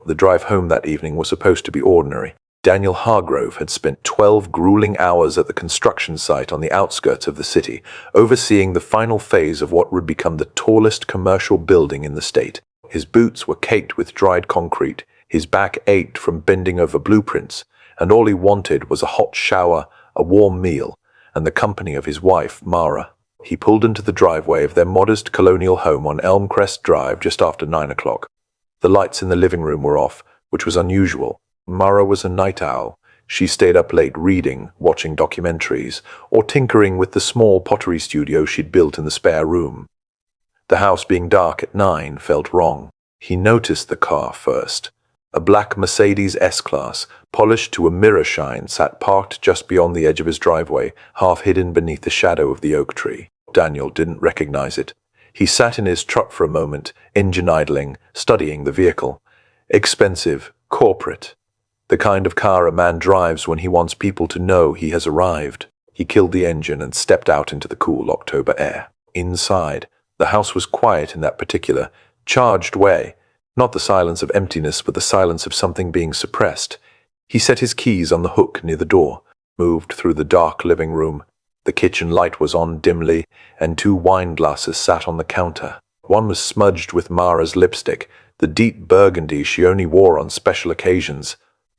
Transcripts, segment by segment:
The drive home that evening was supposed to be ordinary. Daniel Hargrove had spent 12 grueling hours at the construction site on the outskirts of the city, overseeing the final phase of what would become the tallest commercial building in the state. His boots were caked with dried concrete, his back ached from bending over blueprints, and all he wanted was a hot shower, a warm meal, and the company of his wife, Mara. He pulled into the driveway of their modest colonial home on Elmcrest Drive just after 9 o'clock. The lights in the living room were off, which was unusual. Mara was a night owl. She stayed up late reading, watching documentaries, or tinkering with the small pottery studio she'd built in the spare room. The house being dark at 9 felt wrong. He noticed the car first. A black Mercedes S-Class, polished to a mirror shine, sat parked just beyond the edge of his driveway, half hidden beneath the shadow of the oak tree. Daniel didn't recognize it. He sat in his truck for a moment, engine idling, studying the vehicle. Expensive, corporate. The kind of car a man drives when he wants people to know he has arrived. He killed the engine and stepped out into the cool October air. Inside, the house was quiet in that particular, charged way. Not the silence of emptiness, but the silence of something being suppressed. He set his keys on the hook near the door, moved through the dark living room. The kitchen light was on dimly, and 2 wine glasses sat on the counter. One was smudged with Mara's lipstick, the deep burgundy she only wore on special occasions.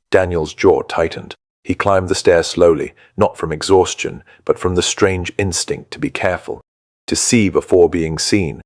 Daniel's jaw tightened. He climbed the stairs slowly, not from exhaustion, but from the strange instinct to be careful, to see before being seen.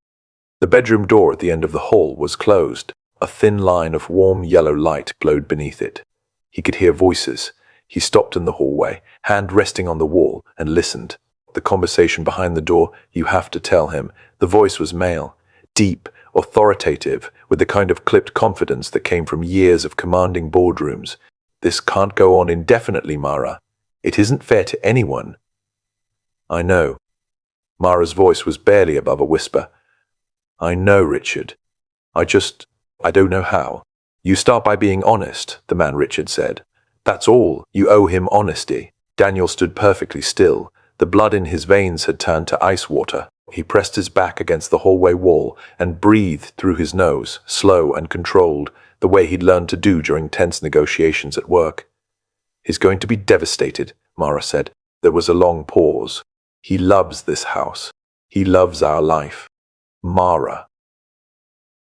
The bedroom door at the end of the hall was closed. A thin line of warm yellow light glowed beneath it. He could hear voices. He stopped in the hallway, hand resting on the wall, and listened. The conversation behind the door, you have to tell him. The voice was male, deep, authoritative, with the kind of clipped confidence that came from years of commanding boardrooms. This can't go on indefinitely, Mara. It isn't fair to anyone. I know. Mara's voice was barely above a whisper. I know, Richard. I don't know how. You start by being honest, the man Richard said. That's all. You owe him honesty. Daniel stood perfectly still. The blood in his veins had turned to ice water. He pressed his back against the hallway wall and breathed through his nose, slow and controlled, the way he'd learned to do during tense negotiations at work. He's going to be devastated, Mara said. There was a long pause. He loves this house. He loves our life. Mara.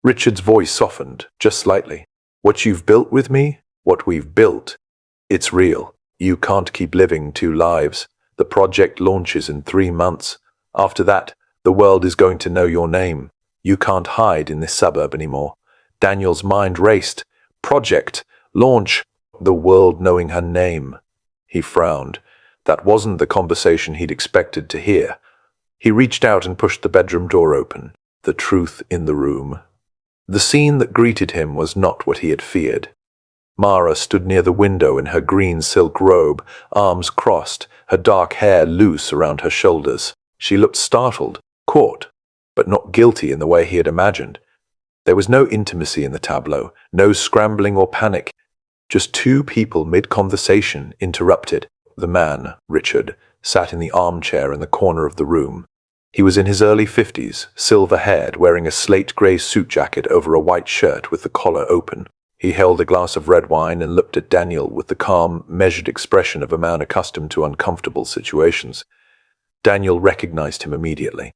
Richard's voice softened, just slightly. What you've built with me, what we've built, it's real. You can't keep living 2 lives. The project launches in 3 months. After that, the world is going to know your name. You can't hide in this suburb anymore. Daniel's mind raced. Project, launch, the world knowing her name. He frowned. That wasn't the conversation he'd expected to hear. He reached out and pushed the bedroom door open. The truth in the room. The scene that greeted him was not what he had feared. Mara stood near the window in her green silk robe, arms crossed, her dark hair loose around her shoulders. She looked startled, caught, but not guilty in the way he had imagined. There was no intimacy in the tableau, no scrambling or panic, just 2 people mid-conversation interrupted. The man, Richard, sat in the armchair in the corner of the room. He was in his early 50s, silver-haired, wearing a slate-grey suit jacket over a white shirt with the collar open. He held a glass of red wine and looked at Daniel with the calm, measured expression of a man accustomed to uncomfortable situations. Daniel recognized him immediately.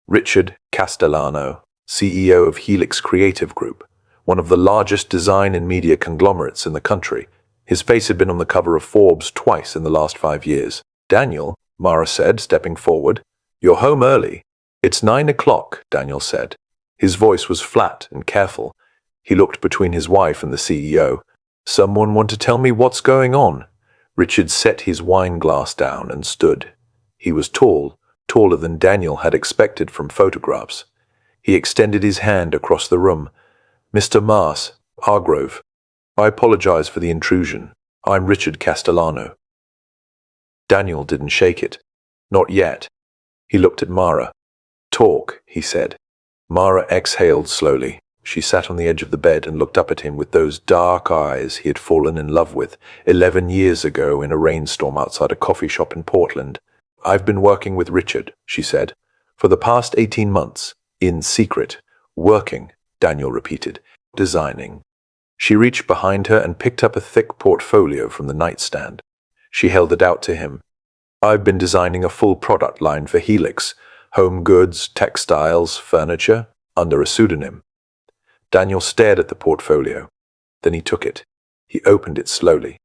Richard Castellano, CEO of Helix Creative Group, one of the largest design and media conglomerates in the country. His face had been on the cover of Forbes twice in the last 5 years. Daniel, Mara said, stepping forward. You're home early. It's 9 o'clock, Daniel said. His voice was flat and careful. He looked between his wife and the CEO. Someone want to tell me what's going on? Richard set his wine glass down and stood. He was tall, taller than Daniel had expected from photographs. He extended his hand across the room. Mr. Mars, Hargrove, I apologize for the intrusion. I'm Richard Castellano. Daniel didn't shake it. Not yet. He looked at Mara. Talk, he said. Mara exhaled slowly. She sat on the edge of the bed and looked up at him with those dark eyes he had fallen in love with 11 years ago in a rainstorm outside a coffee shop in Portland. I've been working with Richard, she said, for the past 18 months, in secret. Working, Daniel repeated. Designing. She reached behind her and picked up a thick portfolio from the nightstand. She held it out to him. "I've been designing a full product line for Helix, home goods, textiles, furniture, under a pseudonym." Daniel stared at the portfolio. Then he took it. He opened it slowly.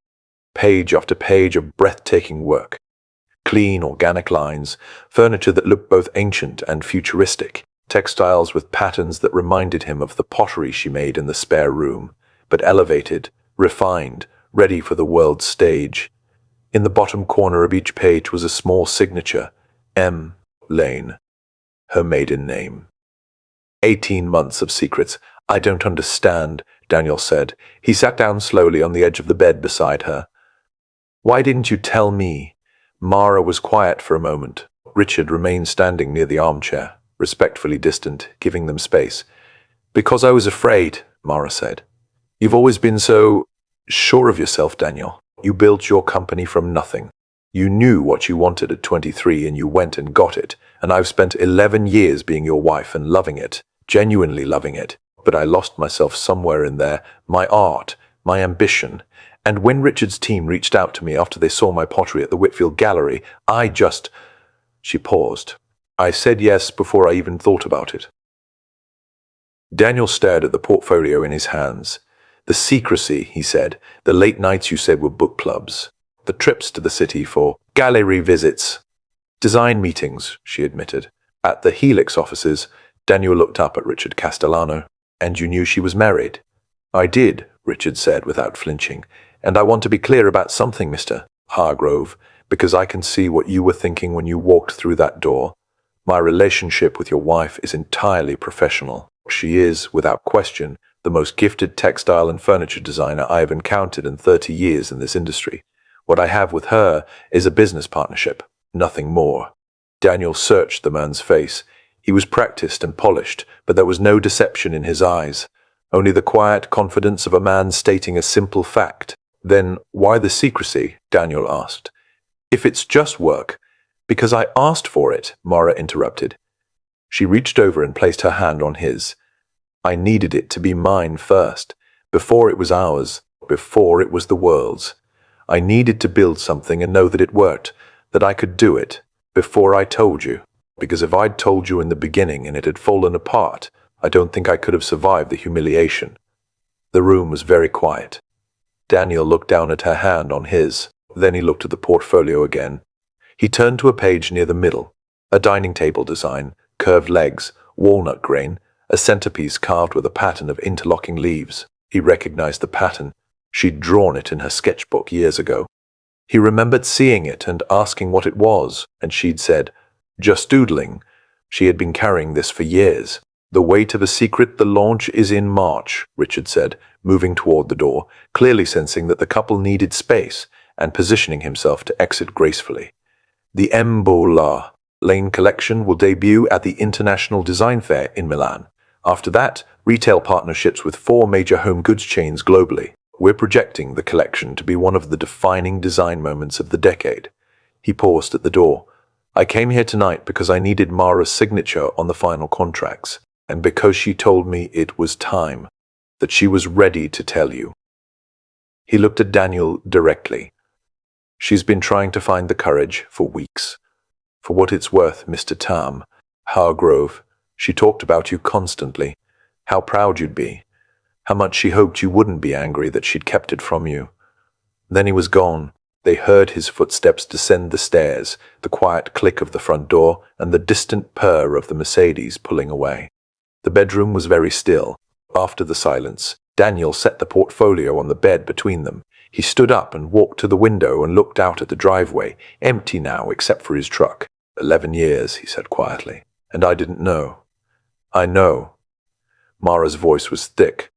Page after page of breathtaking work. Clean, organic lines, furniture that looked both ancient and futuristic, textiles with patterns that reminded him of the pottery she made in the spare room, but elevated, refined, ready for the world's stage. In the bottom corner of each page was a small signature, M. Lane, her maiden name. 18 months of secrets. "I don't understand," Daniel said. He sat down slowly on the edge of the bed beside her. "Why didn't you tell me?" Mara was quiet for a moment. Richard remained standing near the armchair, respectfully distant, giving them space. "Because I was afraid," Mara said. "You've always been so sure of yourself, Daniel. You built your company from nothing. You knew what you wanted at 23 and you went and got it, and I've spent 11 years being your wife and loving it, genuinely loving it. But I lost myself somewhere in there, my art, my ambition. And when Richard's team reached out to me after they saw my pottery at the Whitfield Gallery, I just—" She paused. "I said yes before I even thought about it." Daniel stared at the portfolio in his hands. "The secrecy," he said, "the late nights you said were book clubs, the trips to the city for gallery visits, design meetings," she admitted. "At the Helix offices," Daniel looked up at Richard Castellano. "And you knew she was married?" "I did," Richard said without flinching. "And I want to be clear about something, Mr. Hargrove, because I can see what you were thinking when you walked through that door. My relationship with your wife is entirely professional. She is, without question, the most gifted textile and furniture designer I have encountered in 30 years in this industry. What I have with her is a business partnership, nothing more." Daniel searched the man's face. He was practiced and polished, but there was no deception in his eyes, only the quiet confidence of a man stating a simple fact. "Then why the secrecy?" Daniel asked. "If it's just work—" "Because I asked for it," Mara interrupted. She reached over and placed her hand on his. "I needed it to be mine first, before it was ours, before it was the world's. I needed to build something and know that it worked, that I could do it, before I told you. Because if I'd told you in the beginning and it had fallen apart, I don't think I could have survived the humiliation." The room was very quiet. Daniel looked down at her hand on his. Then he looked at the portfolio again. He turned to a page near the middle. A dining table design, curved legs, walnut grain, a centerpiece carved with a pattern of interlocking leaves. He recognized the pattern. She'd drawn it in her sketchbook years ago. He remembered seeing it and asking what it was, and she'd said, "Just doodling." She had been carrying this for years. "The weight of a secret, the launch is in March," Richard said, moving toward the door, clearly sensing that the couple needed space and positioning himself to exit gracefully. "The Mbola Lane collection will debut at the International Design Fair in Milan. After that, retail partnerships with 4 major home goods chains globally. We're projecting the collection to be one of the defining design moments of the decade." He paused at the door. "I came here tonight because I needed Mara's signature on the final contracts, and because she told me it was time, that she was ready to tell you." He looked at Daniel directly. "She's been trying to find the courage for weeks. For what it's worth, Mr. Tam Hargrove, she talked about you constantly, how proud you'd be, how much she hoped you wouldn't be angry that she'd kept it from you." Then he was gone. They heard his footsteps descend the stairs, the quiet click of the front door, and the distant purr of the Mercedes pulling away. The bedroom was very still. After the silence, Daniel set the portfolio on the bed between them. He stood up and walked to the window and looked out at the driveway, empty now except for his truck. 11 years, he said quietly. "And I didn't know." "I know." Mara's voice was thick.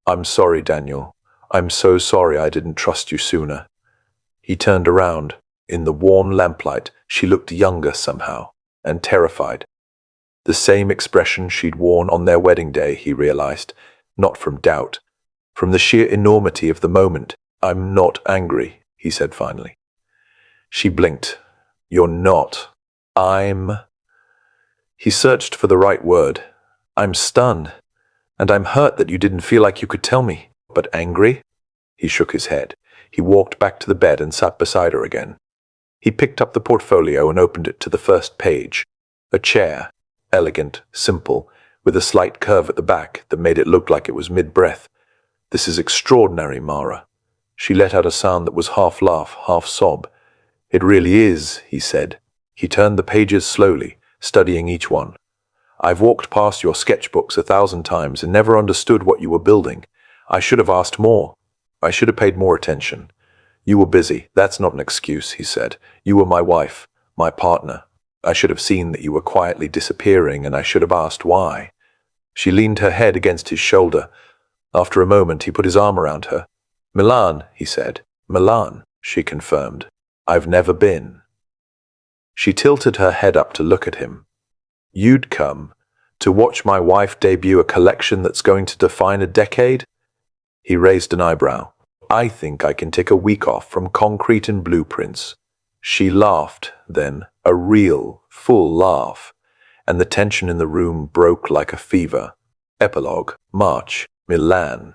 "I'm sorry, Daniel. I'm so sorry I didn't trust you sooner." He turned around. In the warm lamplight, she looked younger somehow, and terrified. The same expression she'd worn on their wedding day, he realized, not from doubt, from the sheer enormity of the moment. "I'm not angry," he said finally. She blinked. "You're not." "I'm—" He searched for the right word. "I'm stunned, and I'm hurt that you didn't feel like you could tell me." But angry? He shook his head. He walked back to the bed and sat beside her again. He picked up the portfolio and opened it to the first page. A chair, elegant, simple, with a slight curve at the back that made it look like it was mid-breath. "This is extraordinary, Mara." She let out a sound that was half laugh, half sob. "It really is," he said. He turned the pages slowly, studying each one. "I've walked past your sketchbooks 1,000 times and never understood what you were building. I should have asked more. I should have paid more attention. You were busy. That's not an excuse," he said. "You were my wife, my partner. I should have seen that you were quietly disappearing, and I should have asked why." She leaned her head against his shoulder. After a moment, he put his arm around her. "Milan," he said. "Milan," she confirmed. "I've never been." She tilted her head up to look at him. "You'd come to watch my wife debut a collection that's going to define a decade?" He raised an eyebrow. "I think I can take a week off from concrete and blueprints." She laughed, then, a real, full laugh, and the tension in the room broke like a fever. Epilogue, March, Milan.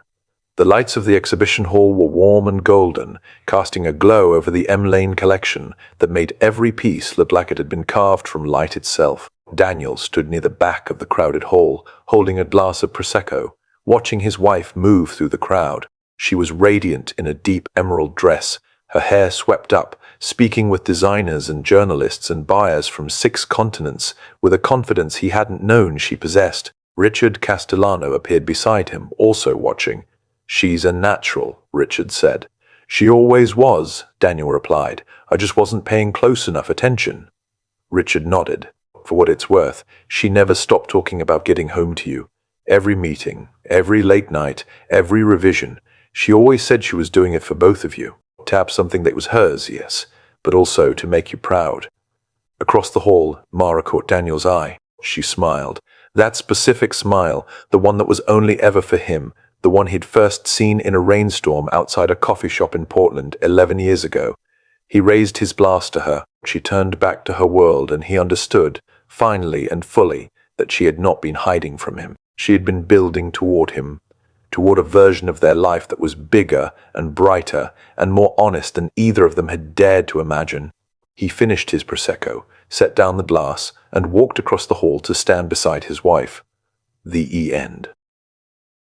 The lights of the exhibition hall were warm and golden, casting a glow over the M. Lane collection that made every piece look like it had been carved from light itself. Daniel stood near the back of the crowded hall, holding a glass of Prosecco, watching his wife move through the crowd. She was radiant in a deep emerald dress, her hair swept up, speaking with designers and journalists and buyers from 6 continents with a confidence he hadn't known she possessed. Richard Castellano appeared beside him, also watching. "She's a natural," Richard said. "She always was," Daniel replied. "I just wasn't paying close enough attention." Richard nodded. "For what it's worth, she never stopped talking about getting home to you. Every meeting, every late night, every revision. She always said she was doing it for both of you. To have something that was hers, yes, but also to make you proud." Across the hall, Mara caught Daniel's eye. She smiled. That specific smile, the one that was only ever for him, the one he'd first seen in a rainstorm outside a coffee shop in Portland 11 years ago. He raised his glass to her. She turned back to her world, and he understood, finally and fully, that she had not been hiding from him. She had been building toward him, toward a version of their life that was bigger and brighter and more honest than either of them had dared to imagine. He finished his Prosecco, set down the glass, and walked across the hall to stand beside his wife. The end.